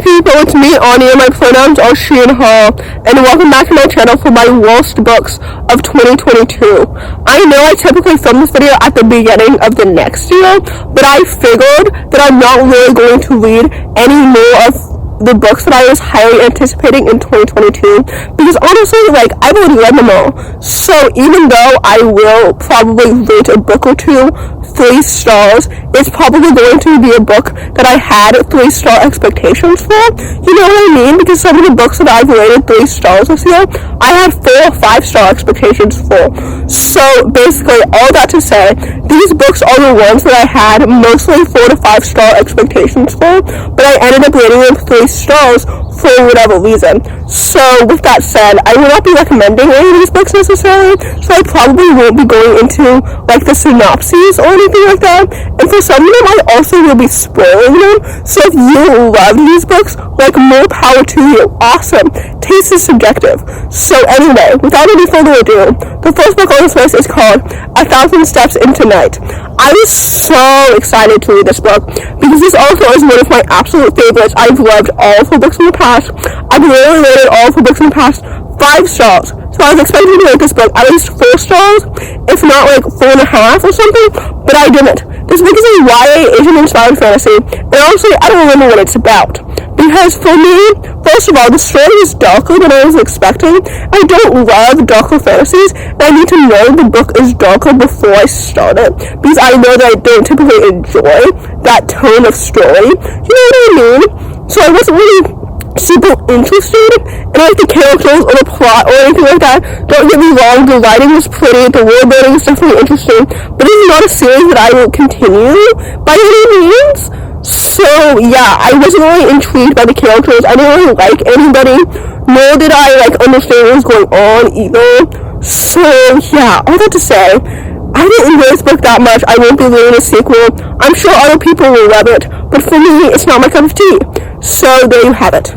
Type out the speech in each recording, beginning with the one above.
people, it's me, Anja. My pronouns are she and her, and welcome back to my channel for my worst books of 2022. I know I typically film this video at the beginning of the next year, but I figured that I'm not really going to read any more of the books that I was highly anticipating in 2022, because honestly, like, I've already read them all. So even though I will probably rate a book or two 3 stars, it's probably going to be a book that I had 3-star expectations for. You know what I mean? Because some of the books that I've rated 3 stars this year, I had 4 or 5-star expectations for. So basically, all that to say, these books are the ones that I had mostly 4 to 5-star expectations for, but I ended up rating them 3 stars for whatever reason. So with that said, I will not be recommending any of these books necessarily, so I probably won't be going into like the synopses or anything like that. And for some of them, I also will be spoiling them. So if you love these books, like, more power to you. Awesome. Taste is subjective. So anyway, without any further ado, the first book on this list is called 1,000 Steps Into Night. I was so excited to read this book because this author is one of my absolute favorites. I've loved all of her books in the past. I've really rated all of her books in the past 5 stars. So I was expecting to rate this book at least 4 stars, if not like 4.5 or something, but I didn't. This book is a YA Asian-inspired fantasy, and honestly, I don't remember what it's about. Because for me, first of all, the story is darker than I was expecting. I don't love darker fantasies, and I need to know the book is darker before I start it, because I know that I don't typically enjoy that tone of story. You know what I mean? So I wasn't really super interested in like the characters or the plot or anything like that. Don't get me wrong, the writing was pretty, the world building is definitely interesting, but this is not a series that I will continue by any means. So yeah, I wasn't really intrigued by the characters. I didn't really like anybody, nor did I like understand what was going on either. So yeah, all that to say, I didn't enjoy this book that much. I won't be reading a sequel. I'm sure other people will love it, but for me, it's not my cup of tea. So there you have it.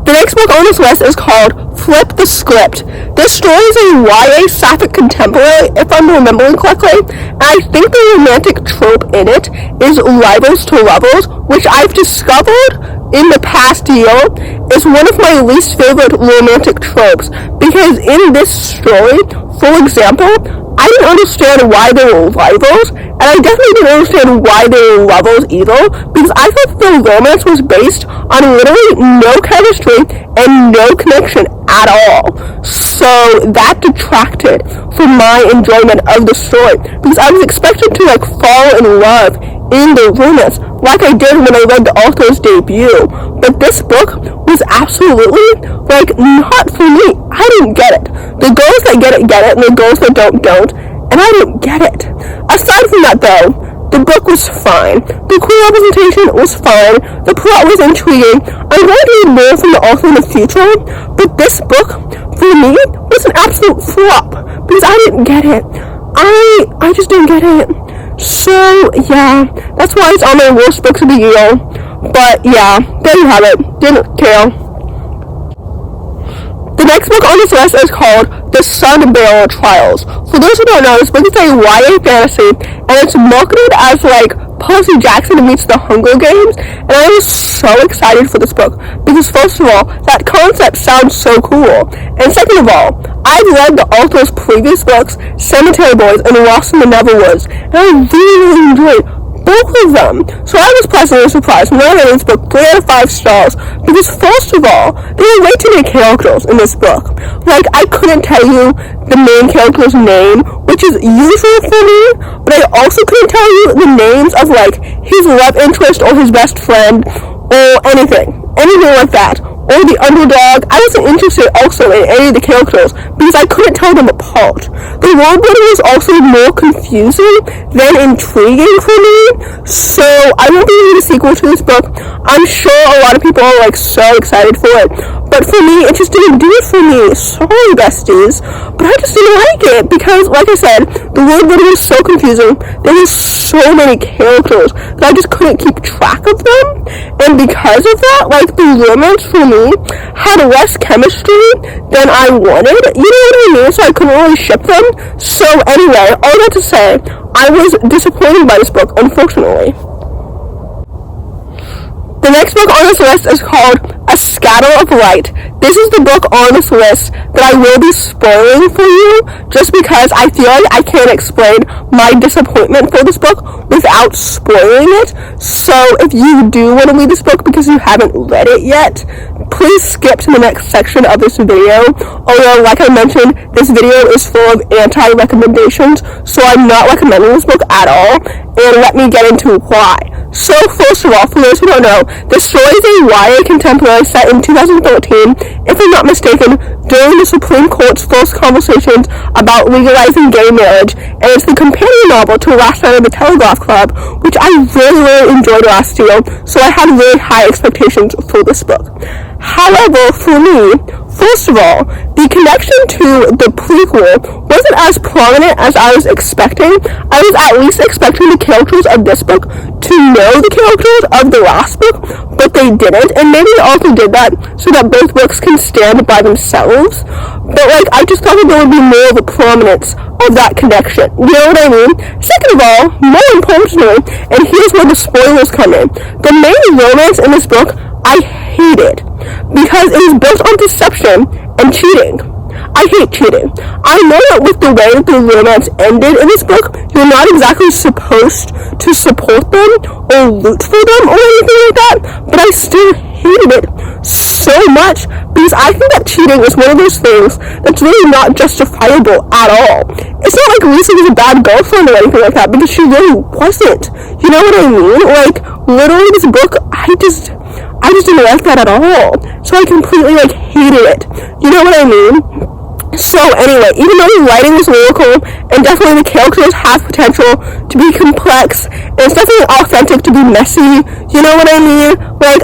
The next book on this list is called Flip the Script. This story is a YA sapphic contemporary, if I'm remembering correctly, and I think the romantic trope in it is rivals to lovers, which I've discovered in the past year is one of my least favorite romantic tropes, because in this story, for example, I didn't understand why they were rivals, and I definitely didn't understand why they were lovers either, because I thought the romance was based on literally no chemistry and no connection at all. So that detracted from my enjoyment of the story, because I was expected to like fall in love in the romance like I did when I read the author's debut, but this book was absolutely like not for me. I didn't get it. The girls that get it, and the girls that don't, and I didn't get it. Aside from that though, the book was fine. The queer representation was fine. The plot was intriguing. I'm going to read more from the author in the future, but this book, for me, was an absolute flop, because I didn't get it. I just didn't get it. So, yeah, that's why it's on my worst books of the year. But, yeah, there you have it. Didn't care. The next book on this list is called The Sunbearer Trials. For those who don't know, this book is a YA fantasy, and it's marketed as, like, Percy Jackson meets the Hunger Games, and I was so excited for this book, because first of all, that concept sounds so cool, and second of all, I've read the author's previous books, Cemetery Boys and Lost in the Neverwoods, and I really enjoyed both of them. So I was pleasantly surprised when I read this book 3 out of 5 stars, because first of all, there were way too many characters in this book. Like, I couldn't tell you the main character's name, which is usual for me, but I also couldn't tell you the names of, like, his love interest or his best friend, or anything like that. Or the underdog. I wasn't interested also in any of the characters because I couldn't tell them apart. The world building was also more confusing than intriguing for me, so I won't be reading a sequel to this book. I'm sure a lot of people are like so excited for it, but for me, it just didn't do it for me. Sorry, besties, but I just didn't like it because, like I said, the world building was so confusing. There were so many characters that I just couldn't keep track of them, and because of that, like, the romance for me had less chemistry than I wanted, you know what I mean? So I couldn't really ship them. So anyway, all that to say, I was disappointed by this book, unfortunately. The next book on this list is called A Scatter of Light. This is the book on this list that I will be spoiling for you, just because I feel like I can't explain my disappointment for this book without spoiling it. So if you do want to read this book because you haven't read it yet, please skip to the next section of this video. Although, like I mentioned, this video is full of anti-recommendations, so I'm not recommending this book at all, and let me get into why. So, first of all, for those who don't know, this story is a YA contemporary set in 2013, if I'm not mistaken, during the Supreme Court's first conversations about legalizing gay marriage, and it's the companion novel to Last Night at the Telegraph Club, which I really enjoyed last year, so I had really high expectations for this book. However, for me, first of all, the connection to the prequel wasn't as prominent as I was expecting. I was at least expecting the characters of this book to know the characters of the last book, but they didn't, and maybe the author did that so that both books can stand by themselves. But, I just thought that there would be more of a prominence of that connection. You know what I mean? Second of all, more importantly, and here's where the spoilers come in, the main romance in this book I hated, because it was built on deception and cheating. I hate cheating. I know that with the way that the romance ended in this book, you're not exactly supposed to support them or root for them or anything like that, but I still hated it so much because I think that cheating is one of those things that's really not justifiable at all. It's not like Lisa was a bad girlfriend or anything like that, because she really wasn't. You know what I mean? Literally this book, I just didn't like that at all. So I completely, hated it. You know what I mean? So anyway, even though the writing was lyrical, and definitely the characters have potential to be complex, and it's definitely authentic to be messy, you know what I mean?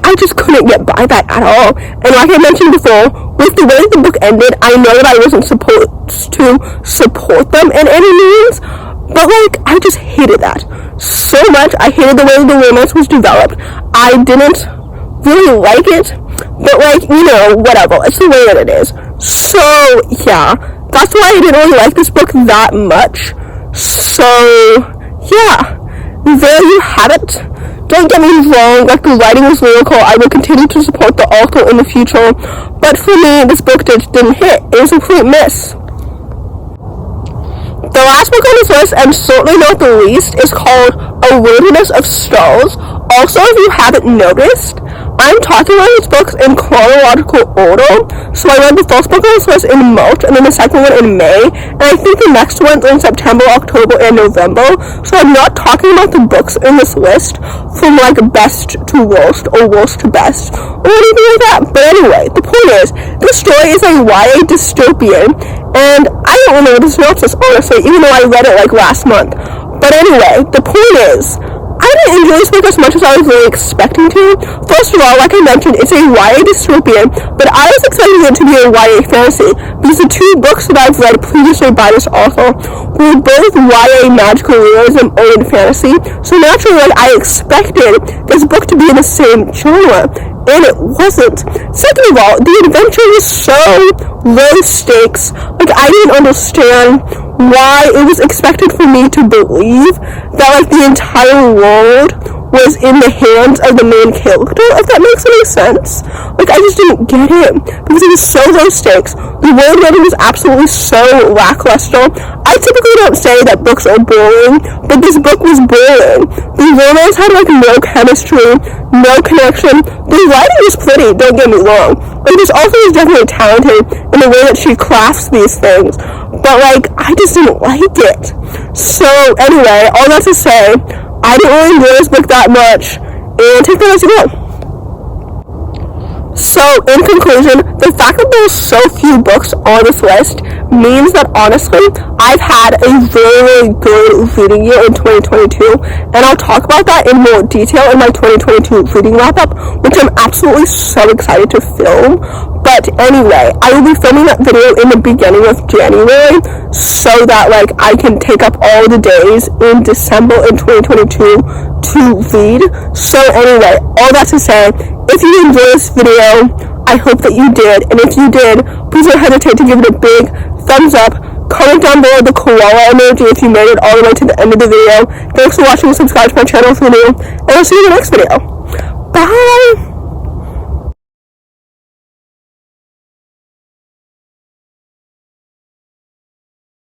I just couldn't get by that at all. And like I mentioned before, with the way the book ended, I know that I wasn't supposed to support them in any means, but I just hated that so much. I hated the way the romance was developed. I didn't really like it, but whatever, it's the way that it is. So yeah, that's why I didn't really like this book that much. So yeah, there you have it. Don't get me wrong, the writing was lyrical. I will continue to support the author in the future, but for me, this book didn't hit. It was a complete miss. The last book on this list, and certainly not the least, is called A Wilderness of Stars. Also, if you haven't noticed, I'm talking about these books in chronological order. So I read the first book on this list in March, and then the second one in May, and I think the next one's in September, October, and November. So I'm not talking about the books in this list from best to worst, or worst to best, or anything like that. But anyway, the point is, this story is a YA dystopian, and I don't remember the synopsis, honestly, even though I read it last month. But anyway, the point is, I didn't enjoy this book as much as I was really expecting to. First of all, like I mentioned, it's a YA dystopian, but I was expecting it to be a YA fantasy, because the two books that I've read previously by this author were both YA magical realism and fantasy, so naturally, I expected this book to be in the same genre, and it wasn't. Second of all, the adventure was so low stakes, I didn't understand why it was expected for me to believe that the entire world was in the hands of the main character, if that makes any sense. I just didn't get it, because it was so low stakes. The world building was absolutely so lackluster. I typically don't say that books are boring, but this book was boring. The romance had no chemistry, no connection. The writing was pretty, don't get me wrong. This author is definitely talented in the way that she crafts these things, but I just didn't like it. So anyway, all that to say, I didn't really enjoy this book that much, and take that as you will. So, in conclusion, the fact that there's so few books on this list means that, honestly, I've had a very, really good reading year in 2022, and I'll talk about that in more detail in my 2022 reading wrap-up, which I'm absolutely so excited to film. But anyway, I will be filming that video in the beginning of January, so that, I can take up all the days in December in 2022 to read. So anyway, all that to say, if you enjoyed this video, I hope that you did, and if you did, please don't hesitate to give it a big thumbs up. Comment down below the koala emoji if you made it all the way to the end of the video. Thanks for watching, and subscribe to my channel if you're new, and I'll see you in the next video.